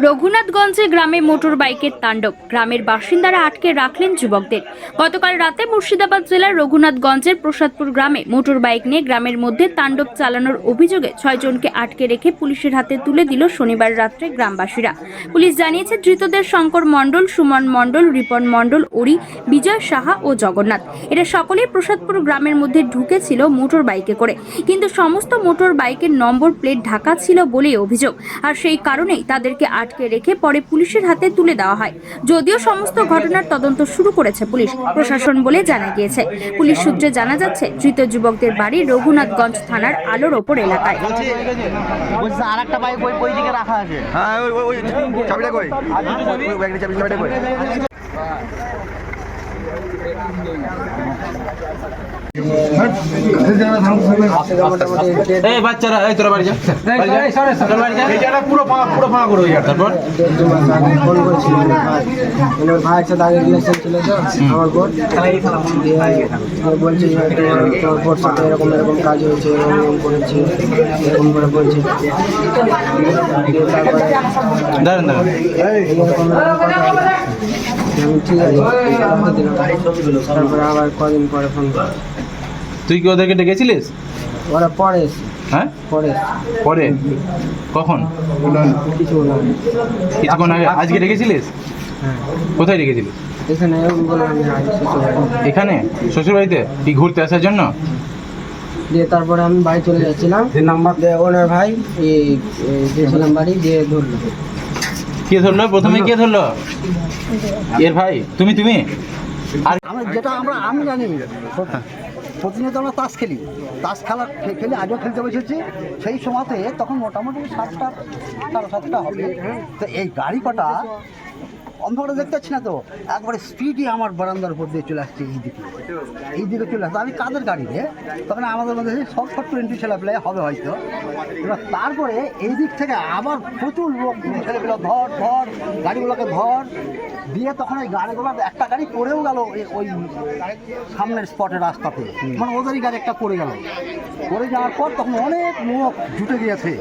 রঘুনাথগঞ্জে গ্রামে মোটর বাইকের তাণ্ডব, গ্রামের বাসিন্দারা আটকে রাখলেন যুবকদের। গতকাল রাতে মুর্শিদাবাদ জেলার রঘুনাথগঞ্জের প্রসাদপুর গ্রামে মোটর বাইক নিয়ে গ্রামের মধ্যে তাণ্ডব চালানোর অভিযোগে 6 জনকে আটকে রেখে পুলিশের হাতে তুলে দিল শনিবার রাত্রে গ্রামবাসীরা। পুলিশ জানিয়েছে, ধৃতদের শঙ্কর মণ্ডল, সুমন মণ্ডল, রিপন মণ্ডল, ওরি, বিজয় সাহা ও জগন্নাথ। এরা সকলেই প্রসাদপুর গ্রামের মধ্যে ঢুকেছিল মোটর বাইকে করে, কিন্তু সমস্ত মোটর বাইকের নম্বর প্লেট ঢাকা ছিল বলেই অভিযোগ। আর সেই কারণেই তাদেরকে আটকে রেখে পরে পুলিশের হাতে তুলে দেওয়া হয়। যদিও সমস্ত ঘটনার তদন্ত শুরু করেছে পুলিশ প্রশাসন বলে জানা গিয়েছে। পুলিশ সূত্রে জানা যাচ্ছে, ধৃত যুবকদের বাড়ি রঘুনাথগঞ্জ থানার আলোর ওপর এলাকায়। বাচ্চারা এই তোরা বাড়ি যা, পুরো ফাঁকা করে তারপর ভাই সাথে আগে রিলেশন ছিল তো আমার বোন বলছে তোর সাথে এরকম এরকম কাজ হয়েছে, এরকম করেছি, এরকম করে বলছে। দাঁড়ান দাঁড়ান ঠিক আছে, তারপরে আবার কদিন পরে ফোন করে। তুই কি ওদেরকে ডেকেছিলিস? ওরা পরে এসে, হ্যাঁ পরে পরে কখন? কিছু না, কিছুক্ষণ আগে। আজকে ডেকেছিলিস? হ্যাঁ কোথায় ডেকেছিলিস? এখানে বলে আমি এখানে শ্বশুরবাড়িতে কি ঘুরতে আসার জন্য? দিয়ে তারপরে আমি বাড়ি চলে যাচ্ছিলাম, নাম্বার দিয়ে ওনার ভাই গেছিলাম বাড়ি, দিয়ে ধরলো। কে ধরলো? প্রথমে কে ধরলো? এর ভাই? তুমি আর আমি জানি প্রতিনিয়ত আমরা তাস খেলি, খেলি আজও খেলতে বসেছি। সেই সময়তে তখন মোটামুটি 7টা 7:30 হবে। তো এই গাড়ি কটা অন্ধকারে দেখতে পাচ্ছি না, তো একবারে স্পিডে আমার বারান্দার উপর দিয়ে চলে আসছে এই দিকে চলে আসছে। আমি কাদের গাড়ি রে? তখন আমাদের মধ্যে সব 20 ছেলেপেলে হবে হয়তো। এবার তারপরে এই দিক থেকে আবার প্রচুর লোক ছেলেপেলে ধর গাড়িগুলোকে ধর দিয়ে, তখন ওই গাড়িগুলো একটা গাড়ি পড়েও গেল ওই সামনের স্পটের রাস্তাতে, মানে ওদেরই গাড়ি একটা পড়ে গেল। পড়ে যাওয়ার পর তখন অনেক লোক জুটে গিয়েছে।